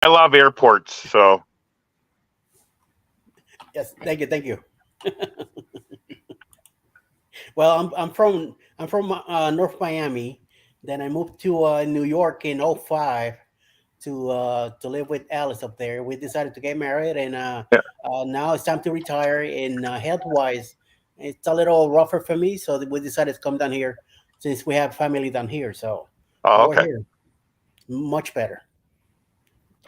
I love airports. So Yes, thank you. Well, I'm from North Miami. Then I moved to New York in '05 to live with Alice up there. We decided to get married, and yeah. now it's time to retire. And health wise, it's a little rougher for me, so we decided to come down here since we have family down here. So Oh, now we're okay. here. Much better.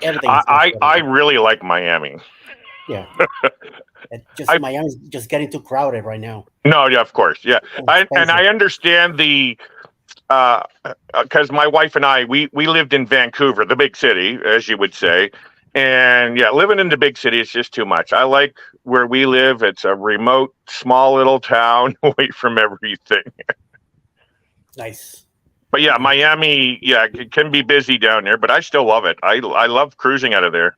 Everything I, is much I better I now. really like Miami. Yeah, it just I Miami's just getting too crowded right now. No, yeah, of course, yeah. And And expensive. I understand the uh because my wife and I we lived in Vancouver, the big city, as you would say. And yeah, living in the big city is just too much. I like where we live. It's a remote, small little town away from everything. Nice. But yeah, Nice. Miami, yeah, it can be busy down there, but I still love it. I love cruising out of there.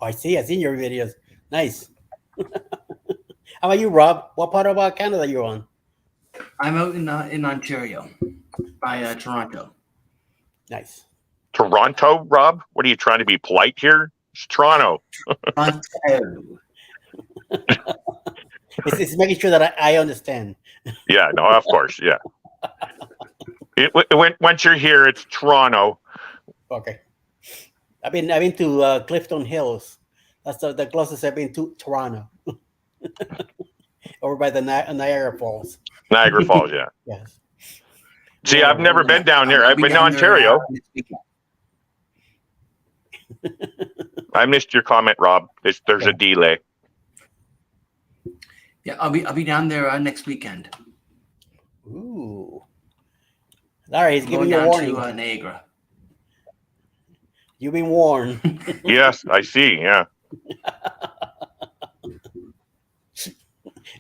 Oh, I see. I seen your videos. Nice. How about you, Rob? What part of Canada you on? I'm out in Ontario by Toronto. Nice. Toronto, Rob? What are you trying to be polite here? It's Toronto. Toronto. It's making sure that I understand. Yeah, no, of course, yeah. Once you're here, it's Toronto. Okay. I've been to Clifton Hills. That's the closest I've been to Toronto, over by the Niagara Falls. Niagara Falls, yeah. Yes. See, I've Whoa. never been down there. I'll I've be been to down there Ontario. next weekend. I missed your comment, Rob. There's a Yeah. delay. Yeah, I'll be down there next weekend. Ooh. All right, he's I'm giving going you a down warning. to Niagara. You've been warned. Yes, I see. Yeah,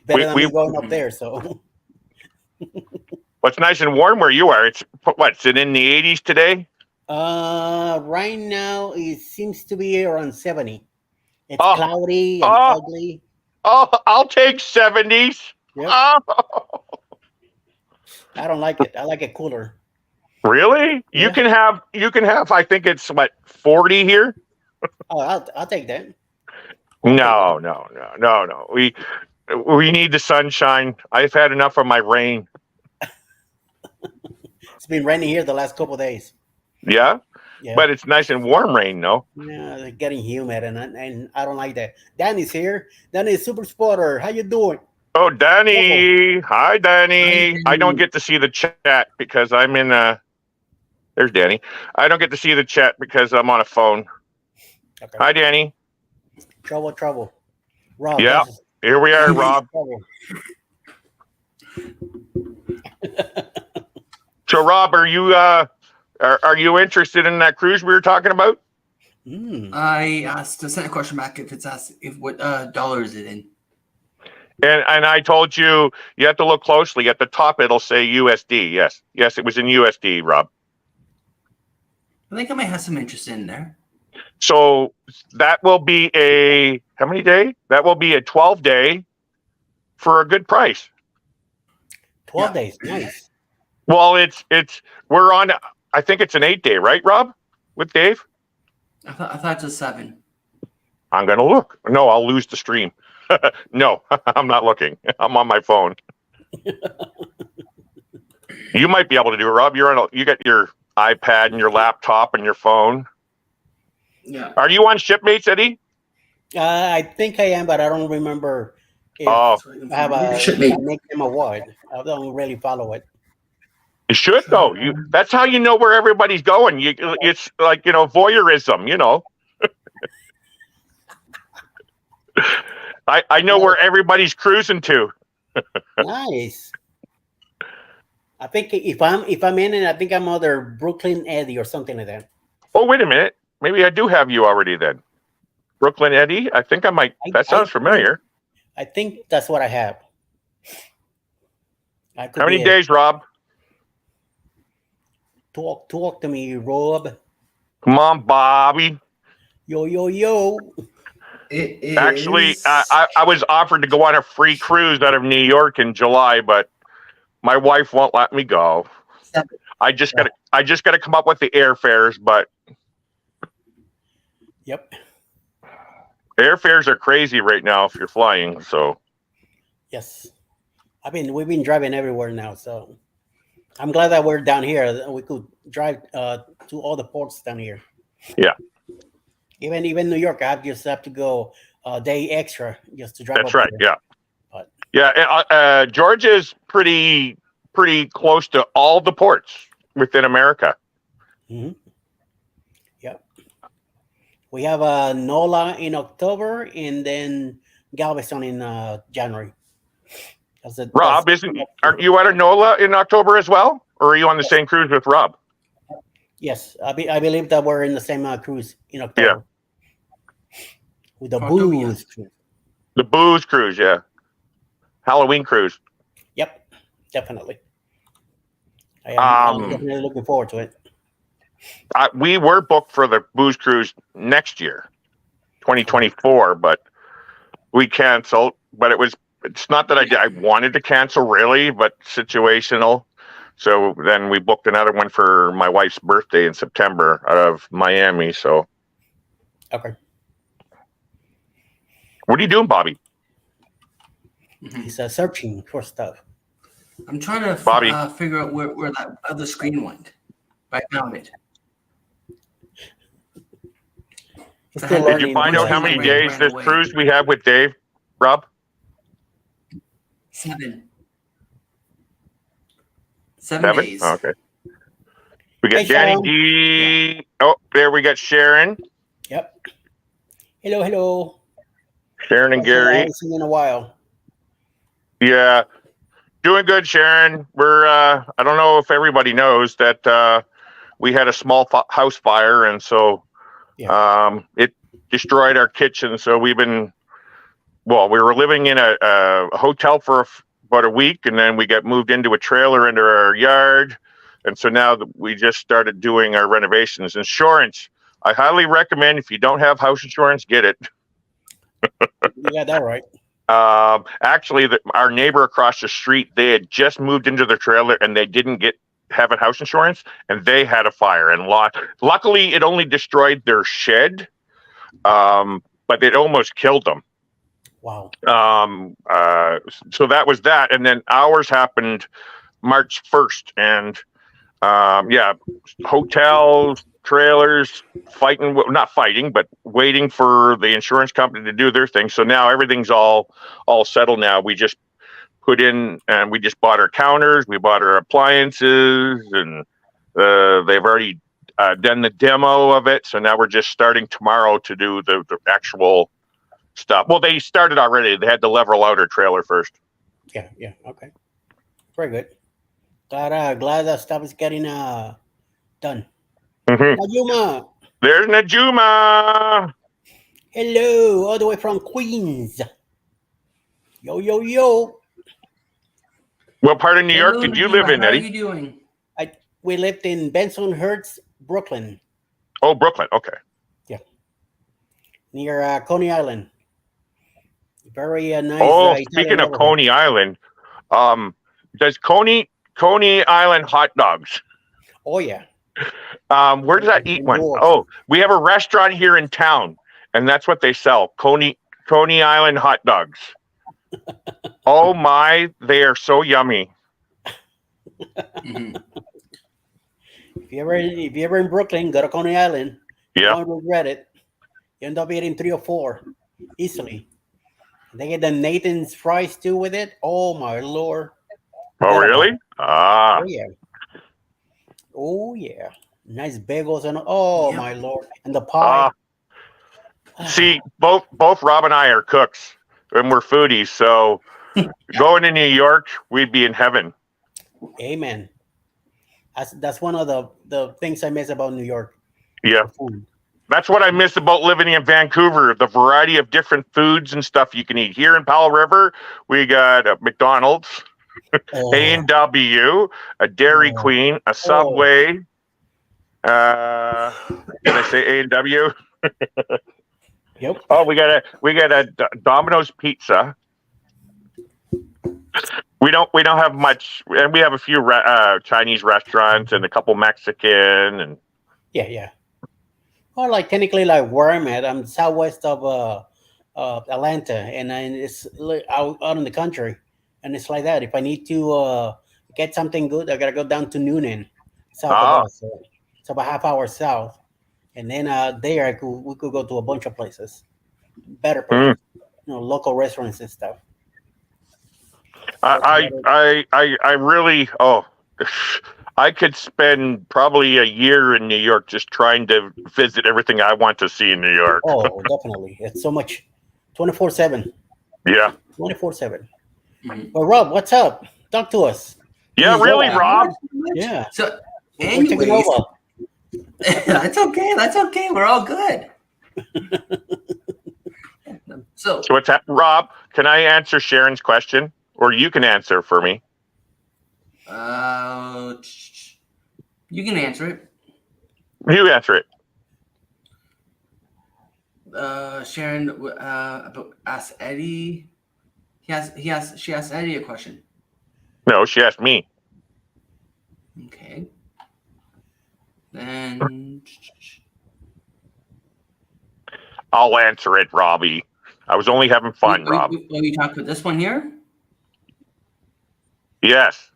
Better than we. me going up there. So, What's nice and warm where you are? It's what's it in the 80s today? right now it seems to be around 70. It's Oh, cloudy and oh, ugly. oh! I'll take 70s. Yep. Oh, I don't like it. I like it cooler. really? You Yeah. can have. You can have. I think it's what 40 here. Oh, I'll take that. I'll take that. No, no, no, no, no. We need the sunshine. I've had enough of my rain. It's been raining here the last couple of days. Yeah, Yeah. but it's nice and warm rain, no? Yeah, they're getting humid, and I don't like that. Danny's here. Danny's super spotter. How you doing? Oh, Whoa. Danny. Hi, Hi, Danny. I don't Danny. get to see the chat because I'm in there's Danny. I don't get to see the chat because I'm on a phone. Okay. Hi, Danny. Trouble. Rob, Yeah, here we are, this is Rob. trouble. So, Rob, are you interested in that cruise we were talking about? I asked to send a question back if it's asked if what dollar is it in. And I told you you have to look closely at the top. It'll say USD. Yes, it was in USD, Rob. I think I might have some interest in there. So that will be a how many day? That will be a 12-day for a good price. 12 Yeah. days. Nice. Well, it's we're on. I think it's an 8-day, right, Rob? With Dave. I thought it was 7. I'm gonna look. No, I'll lose the stream. No, I'm not looking. I'm on my phone. You might be able to do it, Rob. You got your iPad and your laptop and your phone. Yeah. Are you on Shipmates, Eddie? I think I am, but I don't remember if Oh, So I can I have find a it. Shipmate. nickname or what. I don't really follow it. you should though. That's how you know where everybody's going. It's like voyeurism. I know where everybody's cruising to. Nice. I think if I'm in it, I think I'm other Brooklyn Eddie or something like that. Oh, wait a minute. Maybe I do have you already then. Brooklyn Eddie. I think I might. That sounds familiar. I think that's what I have. I could How be many it. days, Rob? Talk to me, Rob. Come on, Bobby. Yo. It is Actually, I was offered to go on a free cruise out of New York in July, but my wife won't let me go. 7. I just got to come up with the airfares, but Yep. Airfares are crazy right now if you're flying. So Yes. We've been driving everywhere now, so I'm glad that we're down here. We could drive to all the ports down here. Yeah. Even New York, I just have to go a day extra just to drive that's up right. there. Yeah. But Yeah. Georgia's pretty close to all the ports within America. mhm. Yep. We have NOLA in October and then Galveston in January. Rob, aren't you at a NOLA in October as well? Or are you on the same cruise with Rob? Yes, I believe that we're in the same cruise in October. With the October, booze yeah. cruise. The booze cruise, yeah. Halloween cruise. Yep, definitely. I'm definitely looking forward to it. We were booked for the booze cruise next year, 2024, but we canceled. But it's not that I wanted to cancel really, but situational. So then we booked another one for my wife's birthday in September out of Miami. So Okay. what are you doing, Bobby? He's searching for stuff. I'm trying to Bobby. figure out where that other screen went. I found it. He's still Did you learning. find out how many days this cruise we have with Dave, Rob? 7. 7 7? days. Oh, okay. We got Hey, Danny Sharon. D. Oh, there we got Sharon. Yep. Hello. Sharon and I Gary. haven't seen you in a while. Yeah. Doing good, Sharon. We're I don't know if everybody knows that we had a small house fire, and so it destroyed our kitchen. So we were living in a hotel for about a week, and then we got moved into a trailer into our yard, and so now we just started doing our renovations. Insurance, I highly recommend, if you don't have house insurance, get it. You got that right. Actually, our neighbor across the street, they had just moved into their trailer and they didn't have a house insurance, and they had a fire and luckily it only destroyed their shed, but it almost killed them. Wow. So that was that, and then ours happened March 1st, and hotels, trailers, not fighting, but waiting for the insurance company to do their thing. So now everything's all settled now. We just put in, and we just bought our counters, we bought our appliances, and they've already done the demo of it. So now we're just starting tomorrow to do the actual stuff. Well, they started already. They had to level out our trailer first. Yeah. Okay. Very good. Glad that stuff is getting done. Mm-hmm. Najuma. There's Najuma. Hello, all the way from Queens. Yo. What part of New York Hello, did you Najima. live in, How are Eddie? you doing? We lived in Bensonhurst, Brooklyn, Oh, Brooklyn. Okay. near Coney Island. Very nice. Oh, Italian speaking of neighborhood. Coney Island, does Coney Island hot dogs? Oh yeah. Where does that eat one? Oh, we have a restaurant here in town, and that's what they sell. Coney Island hot dogs. Oh my, they are so yummy. Mm-hmm. If you ever in Brooklyn, go to Coney Island. Yeah. You won't regret it. You end up eating 3 or 4 easily. They get the Nathan's fries too with it. Oh my lord. Oh really? Ah. Oh yeah. Nice bagels and my lord. And the Ah. pie. See, both Rob and I are cooks, and we're foodies. So going to New York, we'd be in heaven. Amen. That's one of the things I miss about New York. Yeah. Food. That's what I miss about living in Vancouver, the variety of different foods and stuff you can eat. Here in Powell River, we got a McDonald's, A&W, a Dairy Queen, a Subway. Did I say A&W? Yep. Oh, we got a Domino's Pizza. We don't have much, and we have a few Chinese restaurants and a couple Mexican and Yeah. Or like technically like where I'm at, I'm southwest of Atlanta, and then it's out in the country, and it's like that. If I need to get something good, I gotta go down to Noonan, south of Ah, us. So it's about half hour south, and then there we could go to a bunch of places, better mm. places, local restaurants and stuff. That's I, about it. I really, I could spend probably a year in New York just trying to visit everything I want to see in New York. Oh, definitely. It's so much 24/7. Yeah. 24/7. Mhm. Well, Rob, what's up? Talk to us. This Yeah, is really, Zola. Not much, Rob. not much. Yeah. So, We're taking anyways, over. that's okay. That's okay. We're all good. So, So what's that? Rob, can I answer Sharon's question? Or you can answer for me? uh, you can answer it. You answer it. Sharon asked Eddie. She asked Eddie a question. No, she asked me. Okay. Then I'll answer it, Robbie. I was only having fun, Rob. we talk about this one here. Yes.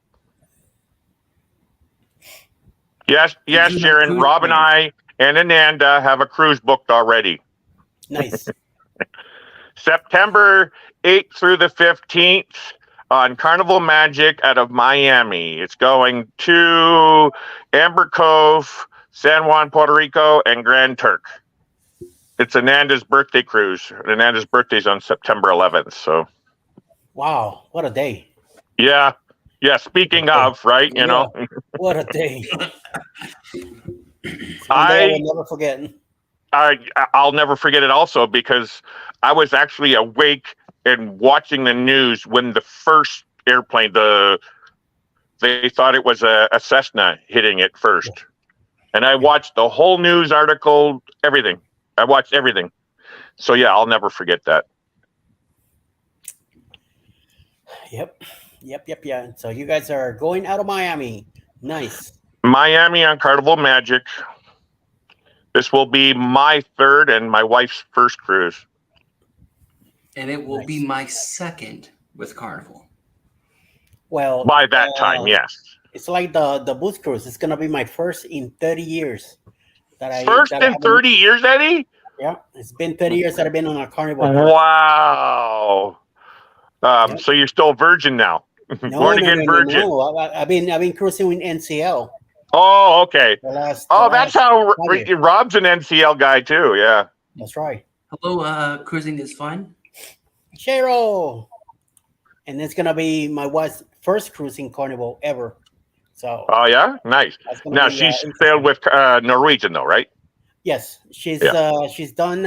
Yes, yes, do have Sharon. cruise Rob and plans. I and Ananda have a cruise booked already. Nice. September 8th through the 15th on Carnival Magic out of Miami. It's going to Amber Cove, San Juan, Puerto Rico, and Grand Turk. It's Ananda's birthday cruise. Ananda's birthday's on September 11th. So, Wow, what a day. yeah. Yeah, speaking of, right, you know, What a day. It's one day I I will never forget. I'll never forget it also because I was actually awake and watching the news when the first airplane, they thought it was a Cessna hitting it first. And I watched the whole news article, everything. I watched everything. So yeah, I'll never forget that. Yep. Yeah. So you guys are going out of Miami. Nice. Miami on Carnival Magic. This will be my third and my wife's first cruise. And it will Nice. be my second with Carnival. Well, By that time, yes. it's like the booth cruise. It's gonna be my first in 30 years First that I in haven't- 30 years, Eddie? Yeah, it's been 30 years that I've been on a Carnival cruise. Wow. Yep. So you're still virgin now. No, Born again virgin. No. I've been cruising with NCL Oh, okay. the last. Oh, that's how years. Rob's an NCL guy too. Yeah. That's right. Hello, cruising is fun. Cheryl. And it's gonna be my wife's first cruising Carnival ever. So Oh, yeah. Nice. that's gonna Now be, she's interesting. sailed with Norwegian though, right? Yes, she's done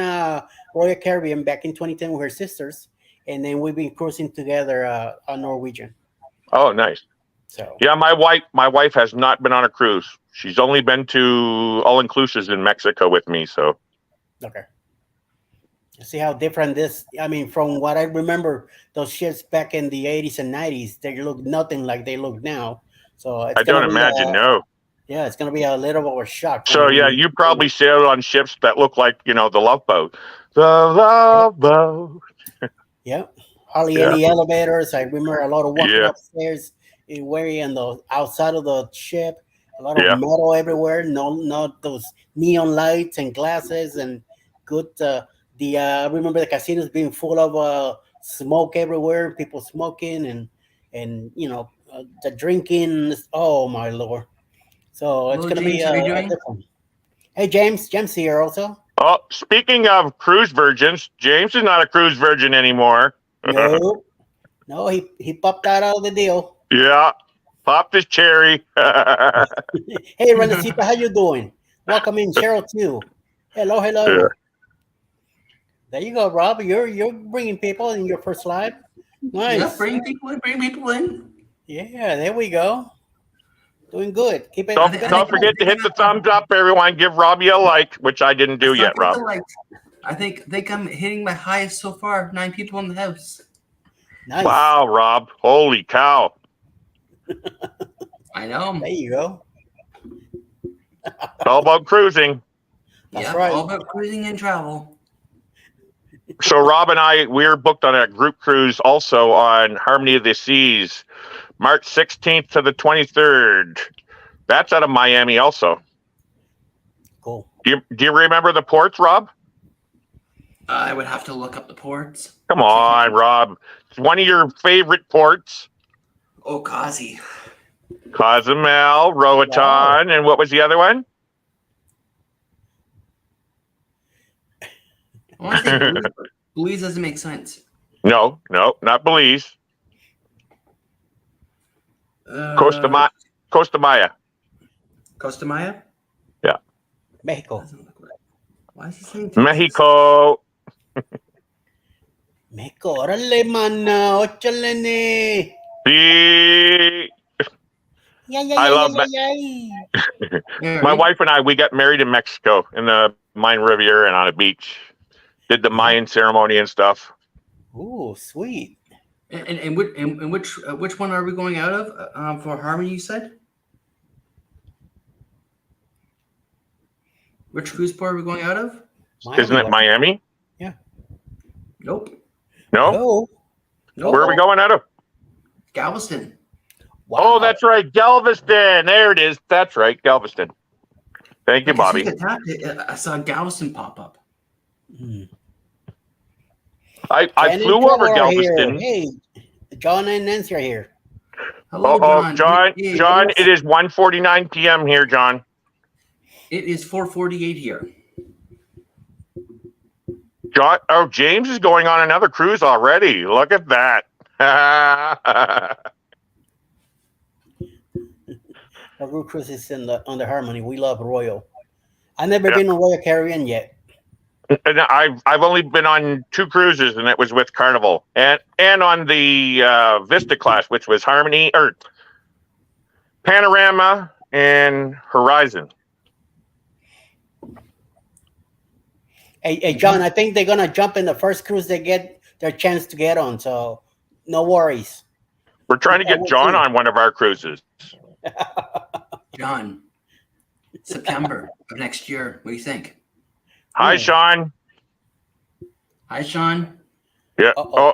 Royal Caribbean back in 2010 with her sisters, and then we've been cruising together on Norwegian. Oh, nice. So Yeah, my wife has not been on a cruise. She's only been to all inclusives in Mexico with me. So okay. See how different this. I mean, from what I remember, those ships back in the 80s and 90s, they look nothing like they look now. So it's I don't gonna be, imagine. No. Yeah, it's gonna be a little bit of a shock. So yeah, you probably sailed on ships that look like the Love Boat. The Love Boat. Yeah, hardly any elevators. I remember a lot of walking upstairs, wearing on the outside of the ship. A lot of metal everywhere. Not those neon lights and glasses and good. I remember the casinos being full of smoke everywhere. People smoking and the drinking. Oh my lord! So it's Hello, gonna James, be how are you a doing? different. Hey James here also. Oh, speaking of cruise virgins, James is not a cruise virgin anymore. No, he popped out of the deal. Yeah, popped his cherry. Hey, Renacita, how you doing? Welcome in, Cheryl too. Hello. Yeah. There you go, Rob. You're bringing people in your first live. Nice. Yeah, bring people in. Yeah, there we go. Doing good. Keep it. Don't forget to hit the thumbs up, everyone. Give Robbie a like, which I didn't do yet, Rob. I think I'm hitting my highest so far. 9 people in the house. Nice. Wow, Rob. Holy cow. I know. There you go. It's all about cruising. That's Yeah, right. all about cruising and travel. So Rob and I, we're booked on a group cruise also on Harmony of the Seas, March 16th to the 23rd. That's out of Miami also. Cool. Do you remember the ports, Rob? I would have to look up the ports. Come on, Rob. It's one of your favorite ports. Oh, Kazi. Cozumel, Roatan, and what was the other one? I want to say Belize, but Belize doesn't make sense. No, not Belize. Costa Maya. Costa Maya? Yeah. Mexico. Doesn't look right. Why is he saying Texas? Mexico. Mexico. Órale, mana. Óchale, ne. See, I love that. Yeah, My right? wife and I, we got married in Mexico in the Mayan Riviera and on a beach. Did the Mayan ceremony and stuff. Ooh, sweet. And which one are we going out of for Harmony? You said. Which cruise port are we going out of? Isn't it Miami? Nope. No? Oh, Nope. Where are we going out of? Galveston. wow. Oh, that's right. Galveston. There it is. That's right. Galveston. Thank you, Like, as soon Bobby. as I tapped it, I saw Galveston pop up. Hmm. I Jen and flew Trevor over are here. Galveston. Hey, John and Nancy are here. Hello, Oh, John. Hey, John, it is 1:49 p.m. here, John. It is 4:48 here. John. Oh, James is going on another cruise already. Look at that. Our group cruise is on the Harmony. We love Royal. I've never been on Royal Caribbean yet. And I've only been on 2 cruises, and it was with Carnival and on the Vista class, which was Harmony or Panorama and Horizon. Hey, John, I think they're gonna jump in the first cruise they get their chance to get on. So no worries. We're trying to get John on one of our cruises. John, September of next year. What do you think? Hi, Sean. Hi, Sean. Yeah. Uh-oh. Oh,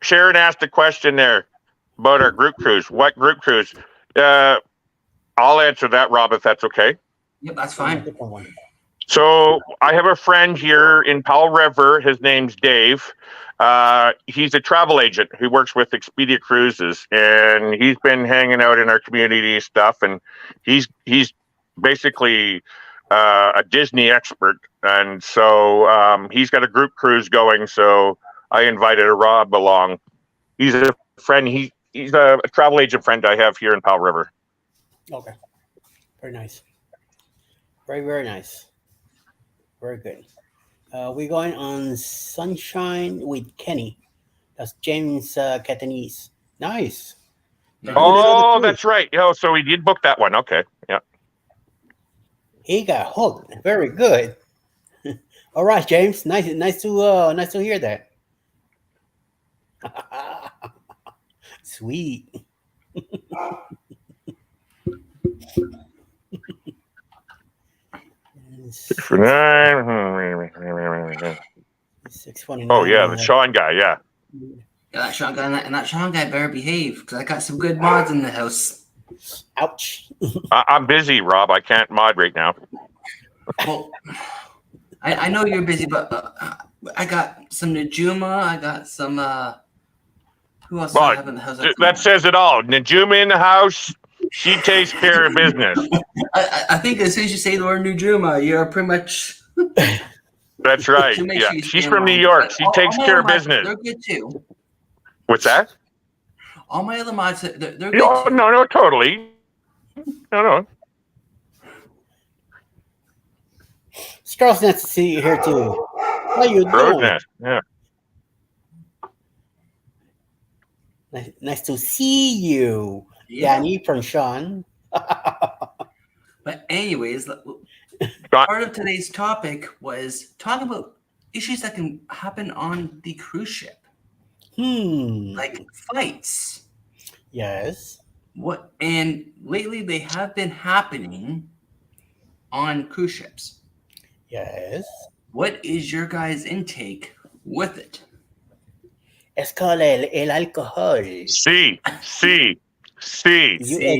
Sharon asked a question there about our group cruise. What group cruise? I'll answer that, Rob, if that's okay. Yep, that's fine. Different one. So I have a friend here in Powell River. His name's Dave. He's a travel agent who works with Expedia Cruises, and he's been hanging out in our community and stuff. And he's basically a Disney expert, and so he's got a group cruise going. So I invited Rob along. He's a friend. He's a travel agent friend I have here in Powell River. Okay. Very nice. Very, very nice. Very good. We're going on Sunshine with Kenny. That's James Catanese. Nice. Oh, that's right. Oh, so we did book that one. Okay. Yeah. He got hooked. Very good. All right, James. Nice to hear that. Sweet. For 9. 629. Oh yeah, the Sean guy. Yeah. Yeah, that Sean guy and that Sean guy better behave because I got some good mods in the house. Ouch. I'm busy, Rob. I can't mod right now. Well, I know you're busy, but I got some Najuma. I got some. Who else do I have in the house? That says it all. Najuma in the house. She takes care of business. I think as soon as you say the word Najuma, you're pretty much. That's right. Yeah, she's from New York. She takes care of business. They're good too. What's that? All my other mods, they're good No, too. no, totally. No. Strauss, nice to see you here too. How you doing? Nest. Yeah. Nice to see you, Yeah. Danny from Sean. But anyways, part of today's topic was talking about issues that can happen on the cruise ship, like fights. Yes. And lately they have been happening on cruise ships. Yes. What is your guys' intake with it? Es called el alcohol. C. You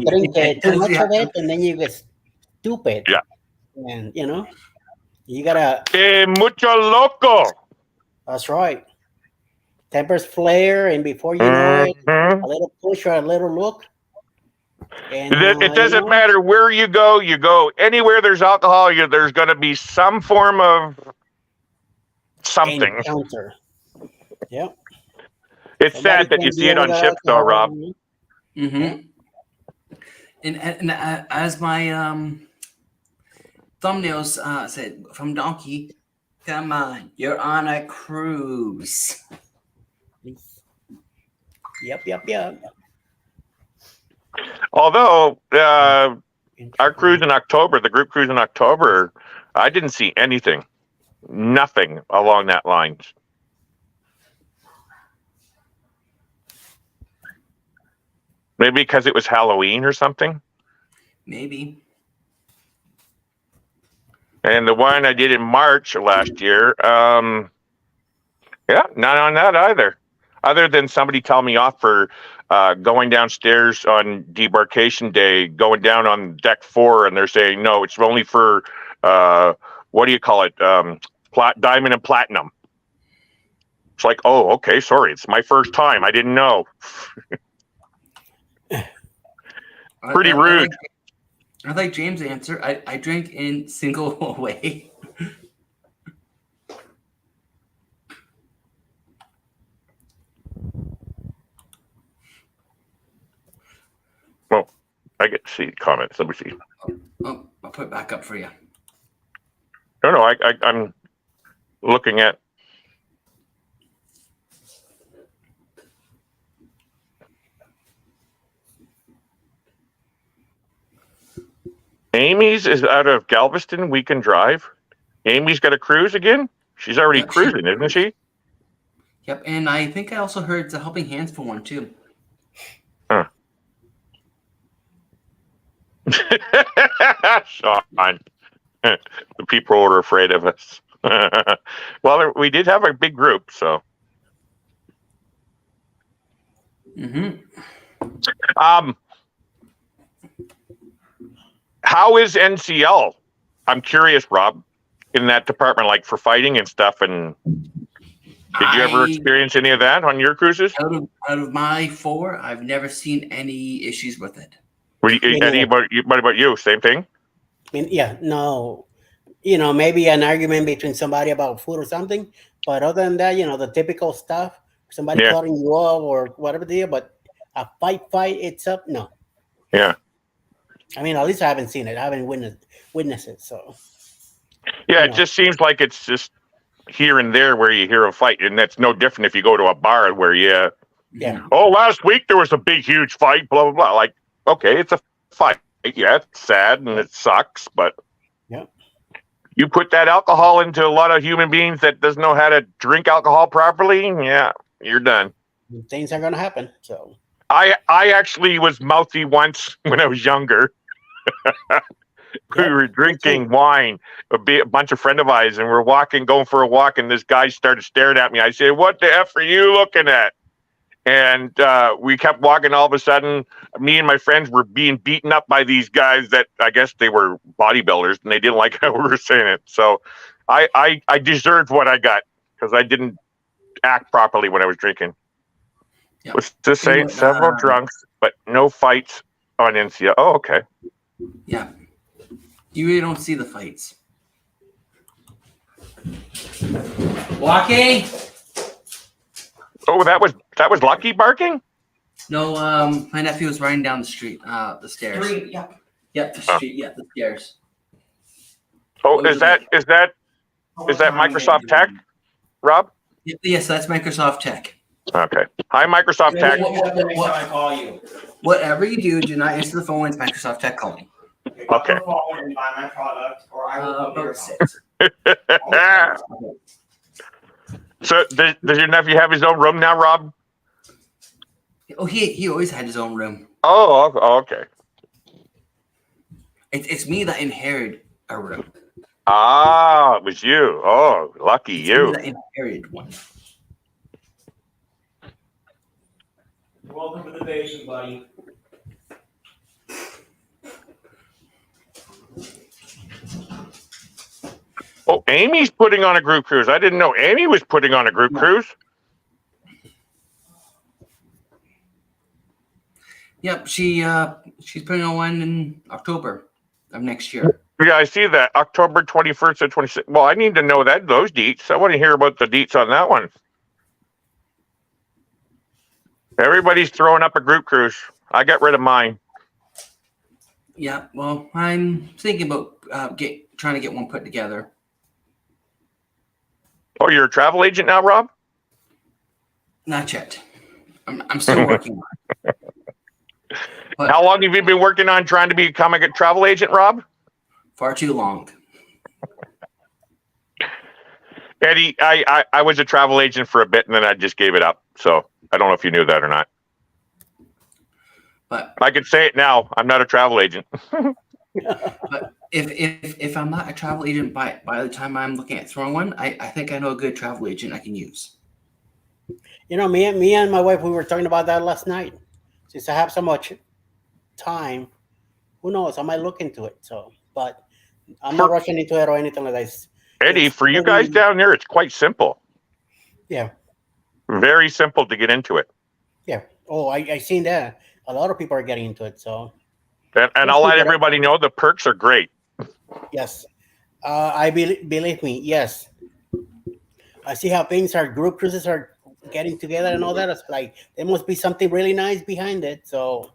drink too much of it, and then you get stupid. Yeah. And, you gotta. Mucho loco. That's right. Tempers flare, and before you know it, Mhm. a little push or a little look. And It doesn't matter where you go. You go anywhere there's alcohol, there's going to be some form of something. Encounter. Yep. It's sad that you see it on ships, though, Rob. Mm-hmm. And as my thumbnails said, from Donkey, come on, you're on a cruise. Yep. Although our cruise in October, the group cruise in October, I didn't see anything, nothing along that line. Maybe because it was Halloween or something. Maybe. And the one I did in March last year, yeah, not on that either. Other than somebody telling me off for going downstairs on debarkation day, going down on deck 4, and they're saying, no, it's only for, what do you call it, diamond and platinum. It's like, oh, okay, sorry, it's my first time. I didn't know. Pretty rude. I like James' answer. I drink in single way. Well, I get to see comments. Let me see. Oh, I'll put it back up for you. No, I'm looking at. Amy's is out of Galveston. We can drive. Amy's got a cruise again. She's already cruising, isn't she? Yep, and I think I also heard it's a Helping Hands for one too. Huh. Sean, the people are afraid of us. Well, we did have a big group, so. How is NCL? I'm curious, Rob, in that department, like for fighting and stuff. And did you ever experience any of that on your cruises? Out of my 4, I've never seen any issues with it. What about you? Same thing? I mean, yeah, no. Maybe an argument between somebody about food or something. But other than that, the typical stuff, somebody cutting you off or whatever the deal, but a fight, it's up, no. Yeah. I mean, at least I haven't seen it. I haven't witnessed it, so. Yeah, it just seems like it's just here and there where you hear a fight, and that's no different if you go to a bar where last week there was a big, huge fight, blah, blah, blah. Like, okay, it's a fight. Yeah, it's sad and it sucks, but you put that alcohol into a lot of human beings that doesn't know how to drink alcohol properly, yeah, you're done. Things are going to happen, so. I actually was mouthy once when I was younger. We were drinking wine, a bunch of friends of ours, and we're going for a walk, and this guy started staring at me. I said, "What the F are you looking at?" And we kept walking. All of a sudden, me and my friends were being beaten up by these guys that I guess they were bodybuilders, and they didn't like how we were saying it. So I deserved what I got because I didn't act properly when I was drinking. Yep. Was to say several drunks, but no fights on NCL. Oh, okay. Yeah. You really don't see the fights. Walking. Oh, that was Lucky barking? No, my nephew was running down the street, the stairs. Yep, the street, the stairs. Oh, is that Microsoft Tech, Rob? Yes, that's Microsoft Tech. Okay. Hi, Microsoft Tech. What I call you? Whatever you do not answer the phone when it's Microsoft Tech calling. Okay. And buy my product, or I will About 6. So does your nephew have his own room now, Rob? Oh, he always had his own room. Oh, okay. It's me that inherited a room. Ah, it was you. Oh, lucky you. The inherited one. Welcome to the basement, buddy. Oh, Amy's putting on a group cruise. I didn't know Amy was putting on a group cruise. Yep, she's putting on one in October of next year. Yeah, I see that. October 21st to 26th. Well, I need to know those deets. I want to hear about the deets on that one. Everybody's throwing up a group cruise. I got rid of mine. Yeah, well, I'm thinking about trying to get one put together. Oh, you're a travel agent now, Rob? Not yet. I'm still working on it. But how long have you been working on trying to become a travel agent, Rob? Far too long. Eddie, I was a travel agent for a bit and then I just gave it up. So I don't know if you knew that or not. But I can say it now. I'm not a travel agent. But if I'm not a travel agent by the time I'm looking at throwing one, I think I know a good travel agent I can use. You know, me and my wife, we were talking about that last night. Since I have so much time, who knows? I might look into it. So, but I'm not rushing into it or anything like that. Eddie, for you guys down there, it's quite simple. Yeah. Very simple to get into it. Yeah. Oh, I seen that. A lot of people are getting into it. So. And I'll let everybody know the perks are great. Yes. Believe me. Yes. I see how things are. Group cruises are getting together and all that. It's like there must be something really nice behind it. So,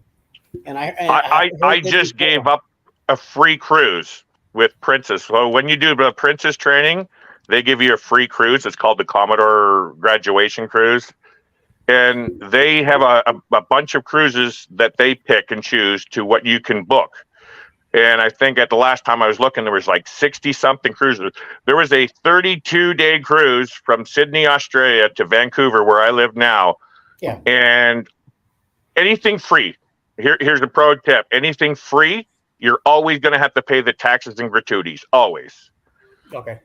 and I just gave up a free cruise with Princess. So when you do the Princess training, they give you a free cruise. It's called the Commodore Graduation Cruise. And they have a bunch of cruises that they pick and choose to what you can book. And I think at the last time I was looking, there was like 60-something cruises. There was a 32-day cruise from Sydney, Australia to Vancouver, where I live now. Yeah. And anything free. Here's a pro tip. Anything free, you're always going to have to pay the taxes and gratuities. Always. Okay.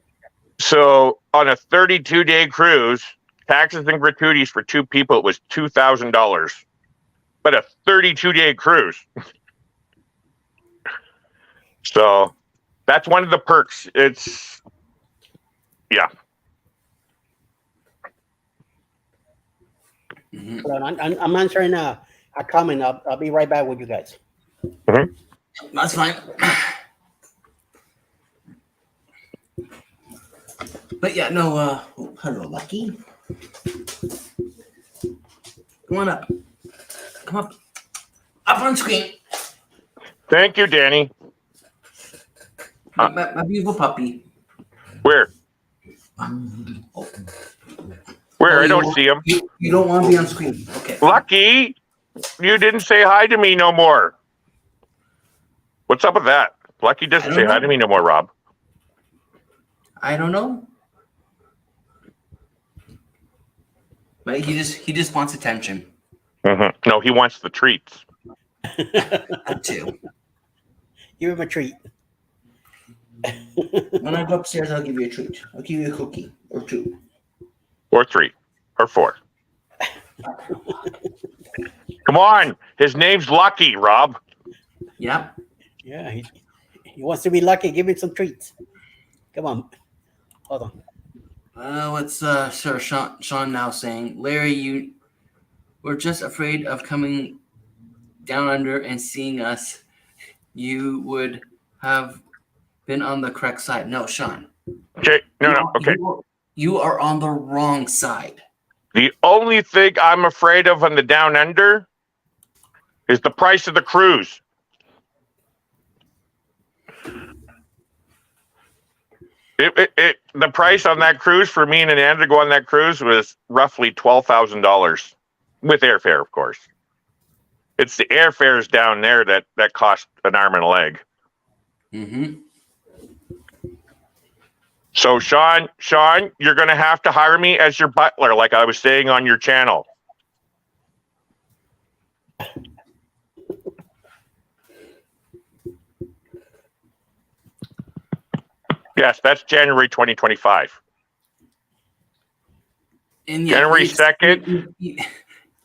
So on a 32-day cruise, taxes and gratuities for two people, it was $2,000. But a 32-day cruise. So that's one of the perks. It's, yeah. I'm answering a comment. I'll be right back with you guys. Mm-hmm. That's fine. But yeah, no, hello, Lucky. Come on up. Come up. Up on screen. Thank you, Danny. My beautiful puppy. Where? Oh. Where? I don't see him. You don't want to be on screen. Okay. Lucky, you didn't say hi to me no more. What's up with that? Lucky doesn't say hi to me no more, Rob. I don't know. But he just wants attention. Mm-hmm. No, he wants the treats. That too. Give him a treat. When I go upstairs, I'll give you a treat. I'll give you a cookie or two. Or 3. Or 4. Come on. His name's Lucky, Rob. Yep. Yeah, he wants to be lucky. Give him some treats. Come on. Hold on. What's Sir Sean now saying? Larry, you were just afraid of coming down under and seeing us. You would have been on the correct side. No, Sean. Okay. No. Okay. You are on the wrong side. The only thing I'm afraid of on the down under is the price of the cruise. The price on that cruise for me and Ananda to go on that cruise was roughly $12,000 with airfare, of course. It's the airfares down there that cost an arm and a leg. Mm-hmm. So Sean, you're going to have to hire me as your butler, like I was saying on your channel. Yes, that's January 2025. And January 2nd.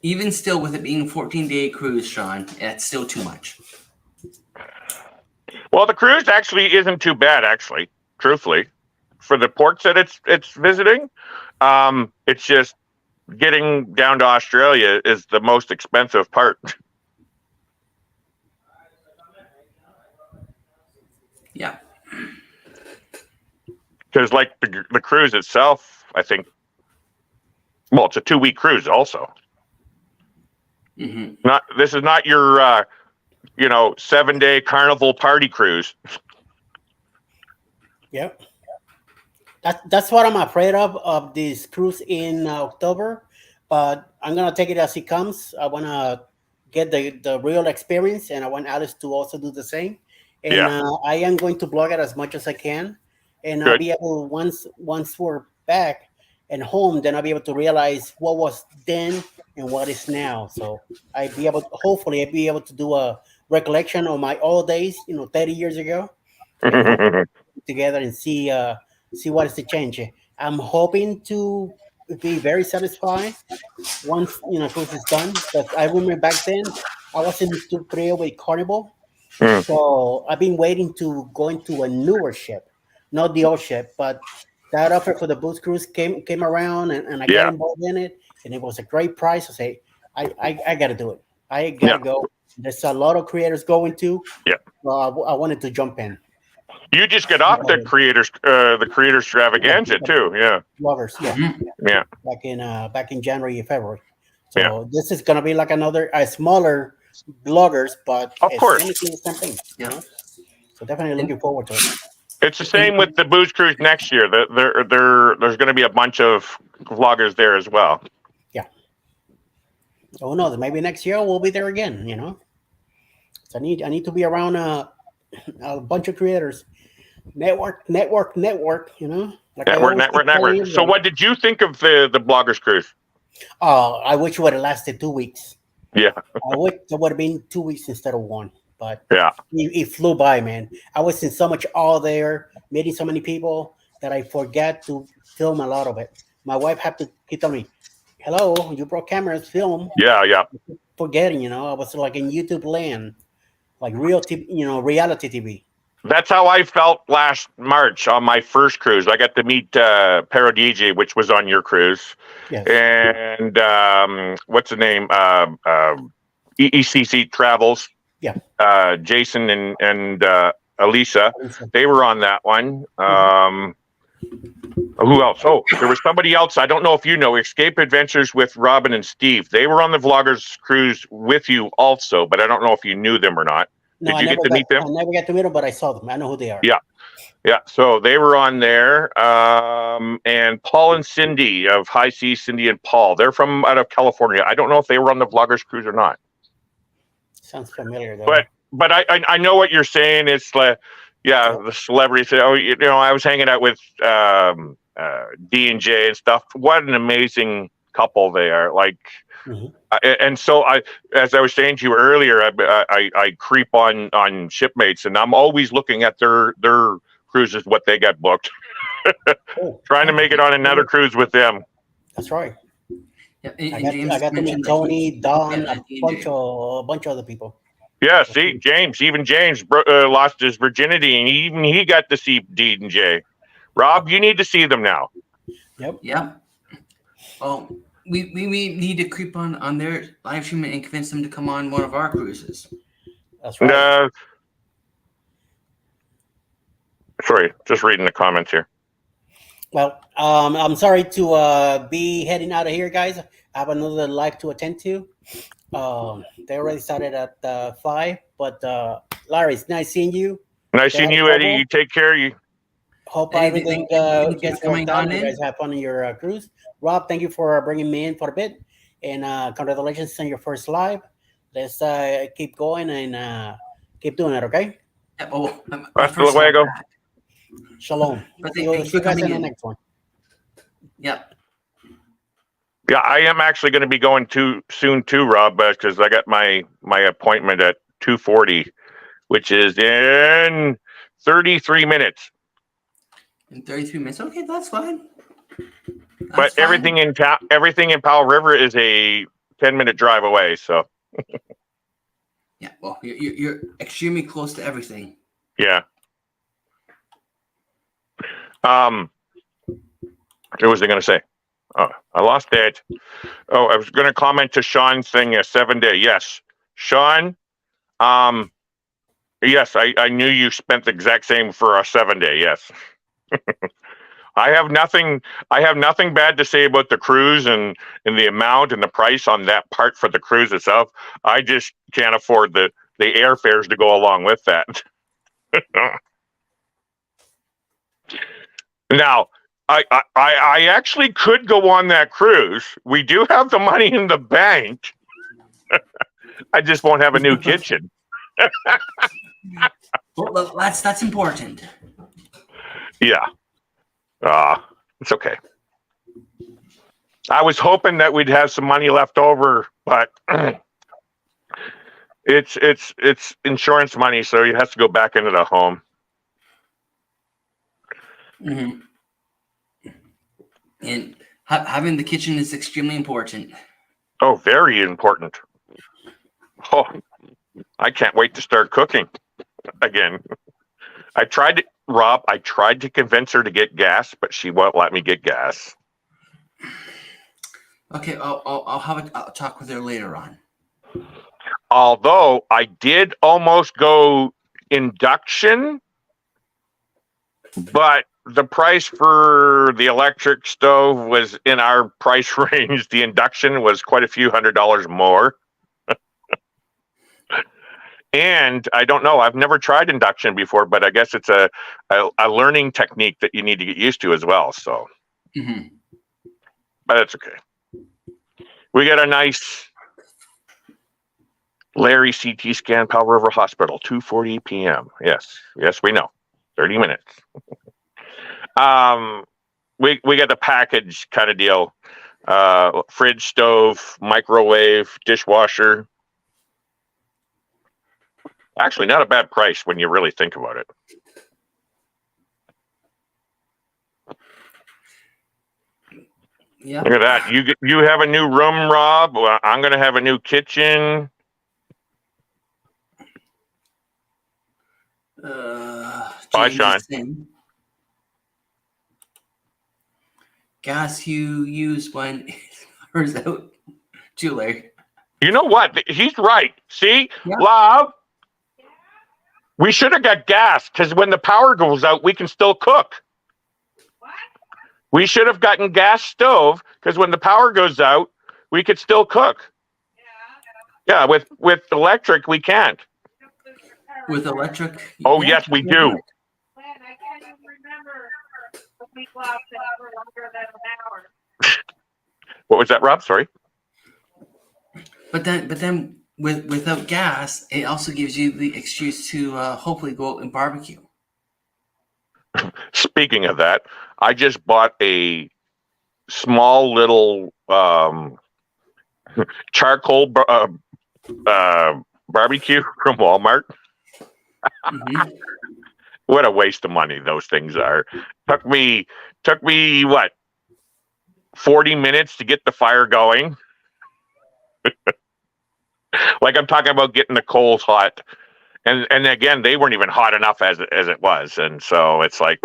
Even still, with it being a 14-day cruise, Sean, it's still too much. Well, the cruise actually isn't too bad, actually, truthfully, for the ports that it's visiting. It's just getting down to Australia is the most expensive part. Yeah. Because like the cruise itself, I think, well, it's a 2-week cruise also. Mm-hmm. This is not your 7-day carnival party cruise. Yep. That's what I'm afraid of this cruise in October, but I'm gonna take it as it comes. I wanna get the real experience, and I want Alice to also do the same. And I am going to blog it as much as I can, and I'll be able once we're back and home, then I'll be able to realize what was then and what is now. So hopefully I'll be able to do a recollection of my old days, 30 years ago, together and see what is the change. I'm hoping to be very satisfied once cruise is done. But I remember back then I was in Korea with Carnival, so I've been waiting to go into a newer ship, not the old ship, but that offer for the booze cruise came around, and I got involved in it, and it was a great price. I say I got to do it. I got to go. There's a lot of creators going to. Yeah. I wanted to jump in. You just get off the creators extravaganza too, yeah. Bloggers, yeah. Back in January and February. So this is gonna be like a smaller bloggers, but of course, anything is something. Yeah. So definitely looking forward to it. It's the same with the booze cruise next year. There's going to be a bunch of vloggers there as well. Yeah. Oh no, maybe next year we'll be there again. So I need to be around a bunch of creators. Network. Like network. Network. So what did you think of the bloggers cruise? Oh, I wish it would have lasted 2 weeks. Yeah. I wish it would have been 2 weeks instead of 1. But it flew by, man. I was in so much awe there, meeting so many people that I forgot to film a lot of it. My wife had to keep telling me, "Hello, you brought cameras, film." Yeah. Forgetting, I was like in YouTube land, like real TV, reality TV. That's how I felt last March on my first cruise. I got to meet Paradigi, which was on your cruise. Yes. And what's the name? ECC Travels. Yeah. Jason and Elisa. They were on that one. Who else? Oh, there was somebody else. I don't know if you know. Escape Adventures with Robin and Steve. They were on the Vloggers cruise with you also, but I don't know if you knew them or not. No, Did you get to meet them? I never got to meet them, but I saw them. I know who they are. Yeah. So they were on there. And Paul and Cindy of High Seas, Cindy and Paul. They're from out of California. I don't know if they were on the Vloggers cruise or not. Sounds familiar, though. But I know what you're saying. It's like, the celebrities say, I was hanging out with D&J and stuff. What an amazing couple they are. Like, and so as I was saying to you earlier, I creep on shipmates, and I'm always looking at their cruises, what they got booked, trying to make it on another cruise with them. That's right. Yeah, I got to meet Tony, Don, a bunch of other people. Yeah, see, James lost his virginity, and even he got to see D&J. Rob, you need to see them now. Yep. Yeah. Oh, we need to creep on their live stream and convince them to come on one of our cruises. That's right. Sorry, just reading the comments here. Well, I'm sorry to be heading out of here, guys. I have another live to attend to. They already started at 5, but Larry, it's nice seeing you. Nice seeing you, Eddie. You take care. You hope everything gets worked out. You guys have fun on your cruise. Rob, thank you for bringing me in for a bit, and congratulations on your first live. Let's keep going and keep doing it, okay? Yeah, oh, hasta luego. Shalom. See you guys in the next one. Yep. Yeah, I am actually going to be going soon too, Rob, because I got my appointment at 2:40, which is in 33 minutes. In 33 minutes. Okay, that's fine. But everything in Powell River is a 10-minute drive away. So yeah, well, you're extremely close to everything. yeah. What was I going to say? Oh, I lost it. Oh, I was going to comment to Sean's thing. A 7-day. Yes, Sean. Yes, I knew you spent the exact same for a 7-day. Yes. I have nothing bad to say about the cruise and the amount and the price on that part for the cruise itself. I just can't afford the airfares to go along with that. Now, I actually could go on that cruise. We do have the money in the bank. I just won't have a new kitchen. Well, that's important. Yeah. It's okay. I was hoping that we'd have some money left over, but it's insurance money, so it has to go back into the home. Mm-hmm. And having the kitchen is extremely important. Oh, very important. Oh, I can't wait to start cooking again. I tried to convince her to get gas, but she won't let me get gas. Okay, I'll talk with her later on. Although I did almost go induction, but the price for the electric stove was in our price range. The induction was quite a few $100s more. And I don't know, I've never tried induction before, but I guess it's a learning technique that you need to get used to as well. So, but it's okay. We got a nice Larry CT scan, Powell River Hospital, 2:40 p.m. Yes, we know, 30 minutes. We got the package kind of deal, fridge, stove, microwave, dishwasher. Actually, not a bad price when you really think about it. Yeah. Look at that. You have a new room, Rob. Well, I'm going to have a new kitchen. Bye, Sean. Gas you use when it's out. Julie. You know what? He's right. See, yeah. Love. We should have got gas because when the power goes out, we can still cook. What? We should have gotten gas stove because when the power goes out, we could still cook. Yeah. Yeah, with electric, we can't. With electric? Oh, yeah, yes, we do. Man, I can't even remember the week lost for longer than an hour. What was that, Rob? Sorry. But then without gas, it also gives you the excuse to hopefully go out and barbecue. Speaking of that, I just bought a small little charcoal barbecue from Walmart. What a waste of money those things are. Took me what, 40 minutes to get the fire going. Like I'm talking about getting the coals hot, and again they weren't even hot enough as it was, and so it's like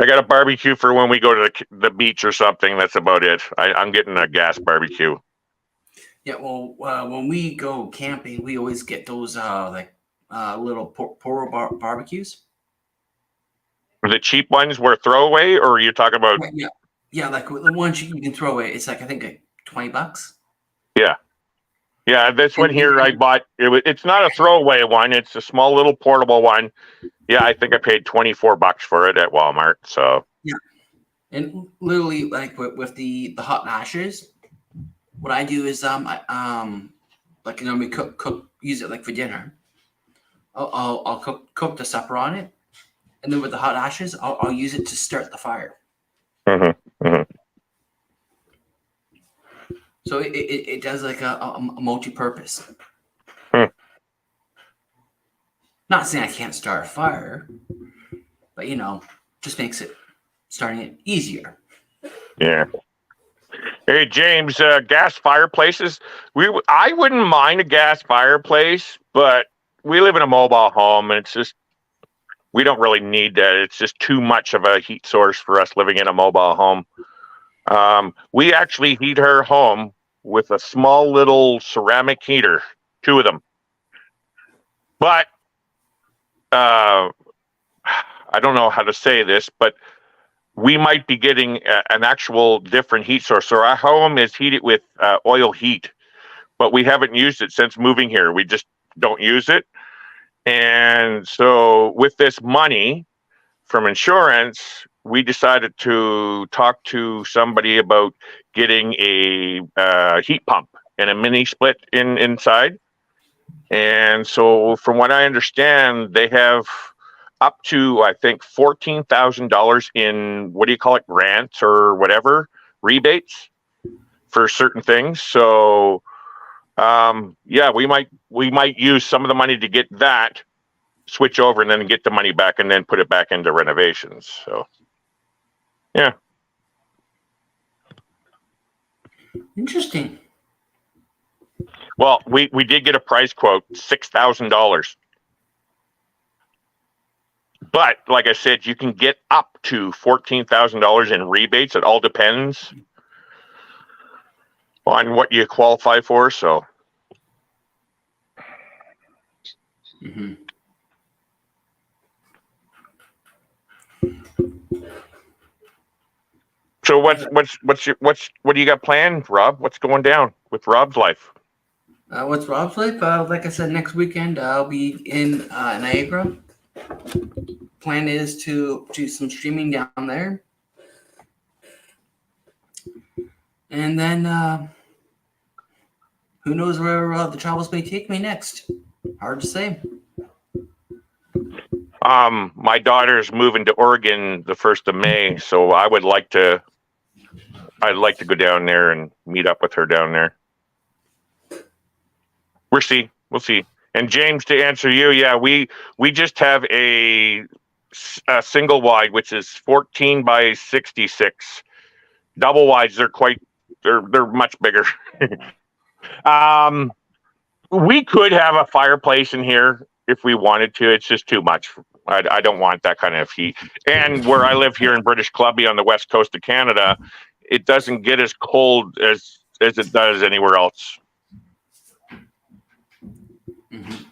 I got a barbecue for when we go to the beach or something. That's about it. I'm getting a gas barbecue. Yeah, well, when we go camping, we always get those little portable barbecues. The cheap ones were throwaway, or are you talking about? Yeah, like the ones you can throw away. It's like I think like $20. Yeah, this one here I bought. It's not a throwaway one. It's a small little portable one. Yeah, I think I paid $24 for it at Walmart. So yeah, and literally like with the hot ashes, what I do is like we cook use it like for dinner. I'll cook the supper on it, and then with the hot ashes, I'll use it to start the fire. So it does like a multi-purpose. Not saying I can't start a fire, but just makes it starting it easier. Yeah. Hey James, gas fireplaces. I wouldn't mind a gas fireplace, but we live in a mobile home, and it's just we don't really need that. It's just too much of a heat source for us living in a mobile home. We actually heat our home with a small little ceramic heater, 2 of them. But I don't know how to say this, but we might be getting an actual different heat source. So our home is heated with oil heat, but we haven't used it since moving here. We just don't use it. And so with this money from insurance, we decided to talk to somebody about getting a heat pump and a mini split inside. And so from what I understand, they have up to, I think, $14,000 in, what do you call it, grants or whatever, rebates for certain things. So yeah, we might use some of the money to get that, switch over, and then get the money back and then put it back into renovations. So yeah. Interesting. Well, we did get a price quote, $6,000. But like I said, you can get up to $14,000 in rebates. It all depends on what you qualify for. So Mm-hmm. so what do you got planned, Rob? What's going down with Rob's life? What's Rob's life? Like I said, next weekend I'll be in Niagara. Plan is to do some streaming down there, and then who knows where the travels may take me next. Hard to say. My daughter's moving to Oregon the 1st of May, so I'd like to go down there and meet up with her down there. We'll see. And James, to answer you, yeah, we just have a single wide, which is 14 by 66. Double wides, they're much bigger. We could have a fireplace in here if we wanted to. It's just too much. I don't want that kind of heat. And where I live here in British Columbia on the west coast of Canada, it doesn't get as cold as it does anywhere else. Mm-hmm.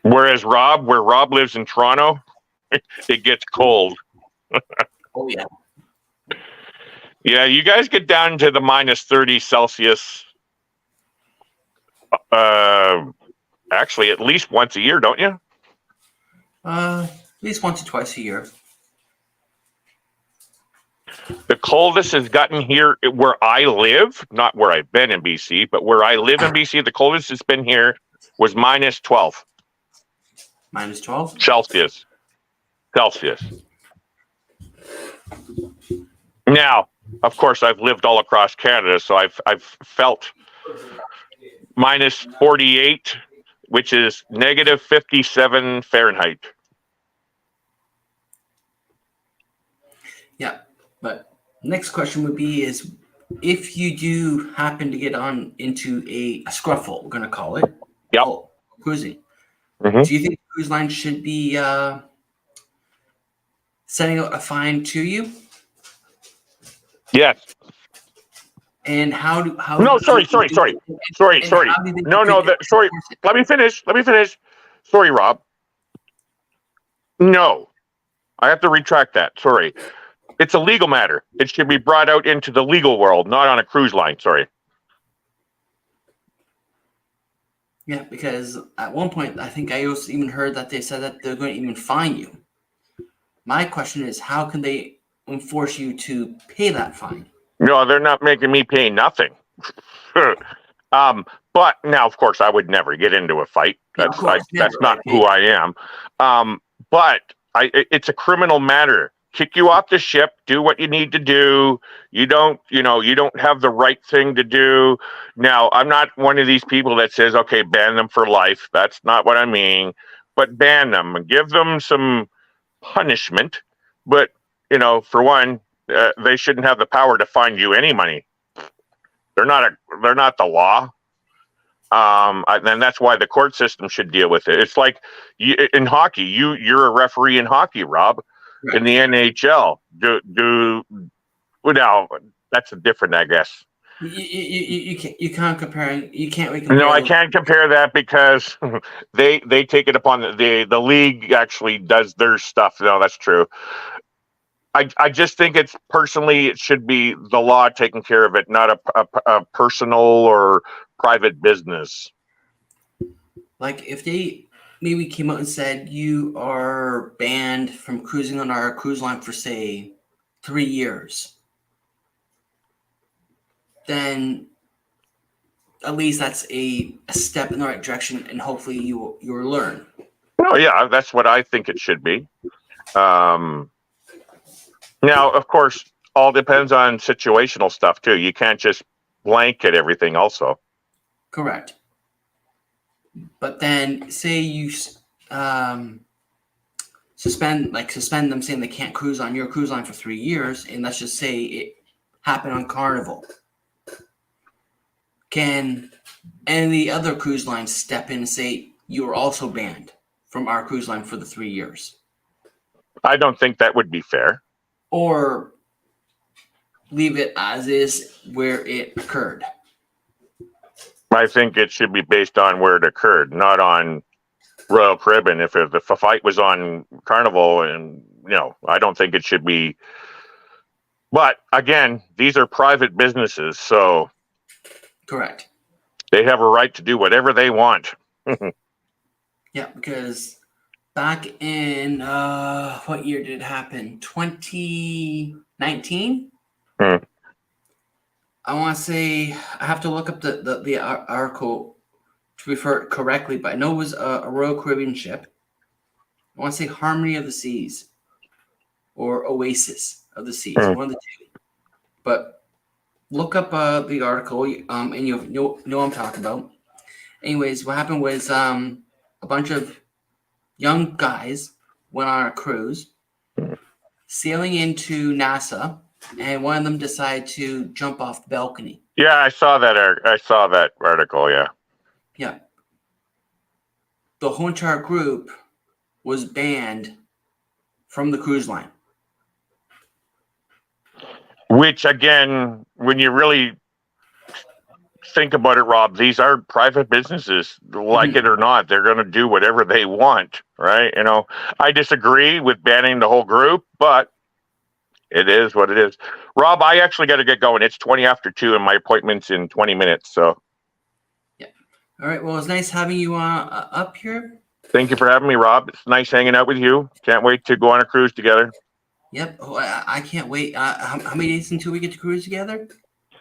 Whereas where Rob lives in Toronto, it gets cold. Oh yeah. Yeah, you guys get down to the minus 30 Celsius. Actually, at least once a year, don't you? At least once or twice a year. The coldest has gotten here where I live, not where I've been in BC, but where I live in BC, the coldest it's been here was minus 12. Minus 12? Celsius. Now, of course, I've lived all across Canada, so I've felt minus 48, which is negative 57 Fahrenheit. Yeah, but next question would be is if you do happen to get on into a scruffle, we're going to call it. Yep. Cruising. Mm-hmm. Do you think cruise line should be sending out a fine to you? Yes. And how? No, sorry. Sorry. Let me finish. Sorry, Rob. No, I have to retract that. Sorry. It's a legal matter. It should be brought out into the legal world, not on a cruise line. Sorry. Yeah, because at one point, I think I also even heard that they said that they're going to even fine you. My question is, how can they enforce you to pay that fine? No, they're not making me pay nothing. But now, of course, I would never get into a fight. That's not who I am. But it's a criminal matter. Kick you off the ship. Do what you need to do. You don't have the right thing to do. Now, I'm not one of these people that says, okay, ban them for life. That's not what I mean. But ban them and give them some punishment But for one, they shouldn't have the power to fine you any money. They're not the law. And that's why the court system should deal with it. It's like in hockey. You're a referee in hockey, Rob. Right. In the NHL, now that's a different, I guess. You can't compare. You can't. No, I can't compare that because they take it upon the league actually does their stuff. No, that's true. I just think it should be the law taking care of it, not a personal or private business. Like if they maybe came out and said you are banned from cruising on our cruise line for say 3 years, then at least that's a step in the right direction, and hopefully you'll learn. Oh yeah, that's what I think it should be. Now, of course, all depends on situational stuff too. You can't just blanket everything also. Correct. But then say you suspend them saying they can't cruise on your cruise line for 3 years, and let's just say it happened on Carnival. Can any of the other cruise lines step in and say you are also banned from our cruise line for the 3 years? I don't think that would be fair. Or leave it as is where it occurred? I think it should be based on where it occurred, not on Royal Caribbean. If a fight was on Carnival, and I don't think it should be. But again, these are private businesses, so correct. They have a right to do whatever they want. Yeah, because back in what year did it happen? 2019. I want to say I have to look up the article to refer it correctly, but I know it was a Royal Caribbean ship. I want to say Harmony of the Seas or Oasis of the Seas, one of the two. But look up the article, and you'll know what I'm talking about. Anyways, what happened was a bunch of young guys went on a cruise, sailing into Nassau, and one of them decided to jump off the balcony. Yeah, I saw that article. Yeah. Yeah. The whole entire group was banned from the cruise line. Which, again, when you really think about it, Rob, these are private businesses. Like it or not, they're going to do whatever they want, right? I disagree with banning the whole group, but it is what it is. Rob, I actually got to get going. It's 20 after 2 and my appointment's in 20 minutes. So, yeah. All right. Well, it's nice having you up here. Thank you for having me, Rob. It's nice hanging out with you. Can't wait to go on a cruise together. Yep. Oh, I can't wait. How many days until we get to cruise together?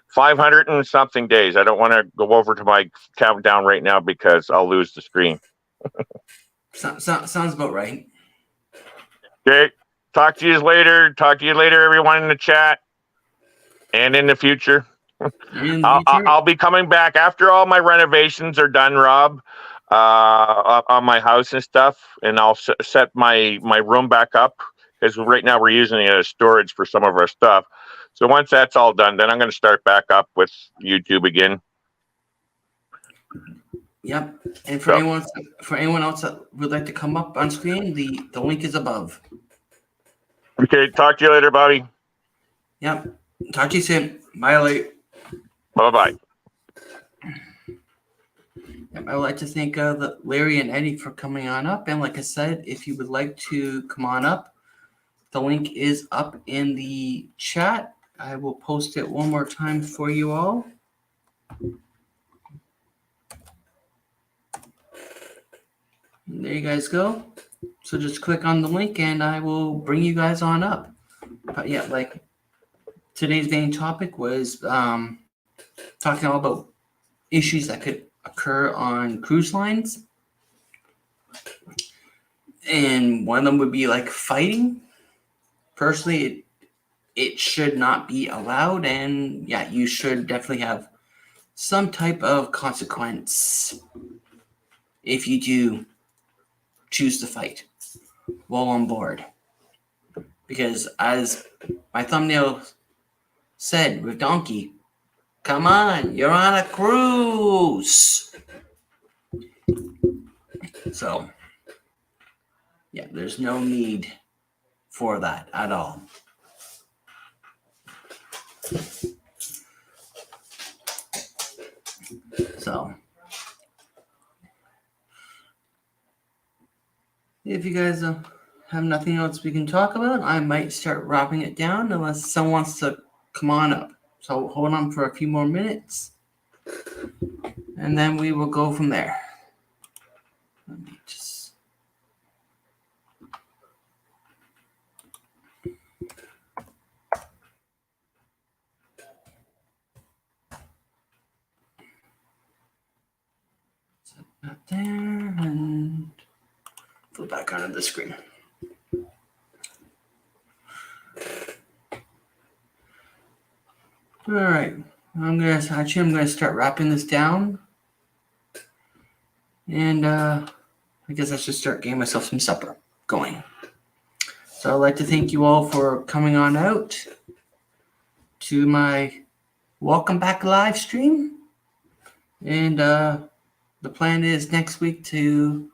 500 and something days. I don't want to go over to my countdown right now because I'll lose the screen. Sounds about right. Okay. Talk to you later, everyone in the chat and in the future. I'll be coming back after all my renovations are done, Rob, on my house and stuff, and I'll set my room back up because right now we're using it as storage for some of our stuff. So once that's all done, then I'm going to start back up with YouTube again. Yep. And for anyone else that would like to come up on screen, the link is above. Okay, talk to you later, Bobby. Yep. Talk to you soon. Bye, Lee. Bye-bye. Yep, I would like to thank Larry and Eddie for coming on up. And like I said, if you would like to come on up, the link is up in the chat. I will post it one more time for you all. And there you guys go. So just click on the link and I will bring you guys on up. But yeah, like today's main topic was talking all about issues that could occur on cruise lines. And one of them would be like fighting. Personally, it should not be allowed. And yeah, you should definitely have some type of consequence if you do choose to fight while on board. Because as my thumbnail said with Donkey, come on, you're on a cruise. So, yeah, there's no need for that at all. So, if you guys have nothing else we can talk about, I might start wrapping it down unless someone wants to come on up. So hold on for a few more minutes, and then we will go from there. Let me just... set that there and flip back onto the screen. All right, I'm gonna start wrapping this down, and I guess I should start getting myself some supper going. So I'd like to thank you all for coming on out to my welcome back live stream, and the plan is next week to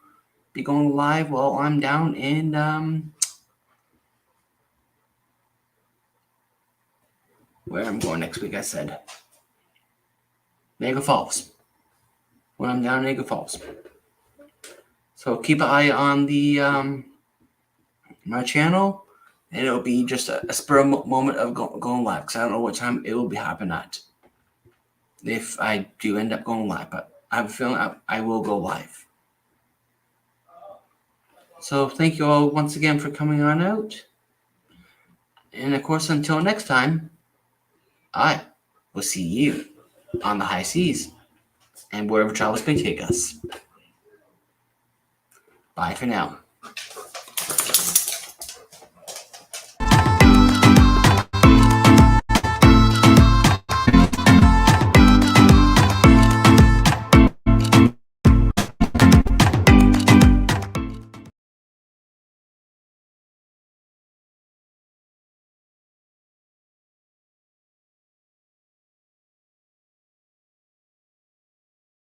be going live while I'm down in where I'm going next week. I said Niagara Falls. When I'm down in Niagara Falls. So keep an eye on the my channel, and it'll be just a spur moment of going live, because I don't know what time it will be happening at. If I do end up going live, but I have a feeling I will go live. So thank you all once again for coming on out. And of course, until next time, I will see you on the high seas and wherever travels may take us. Bye for now.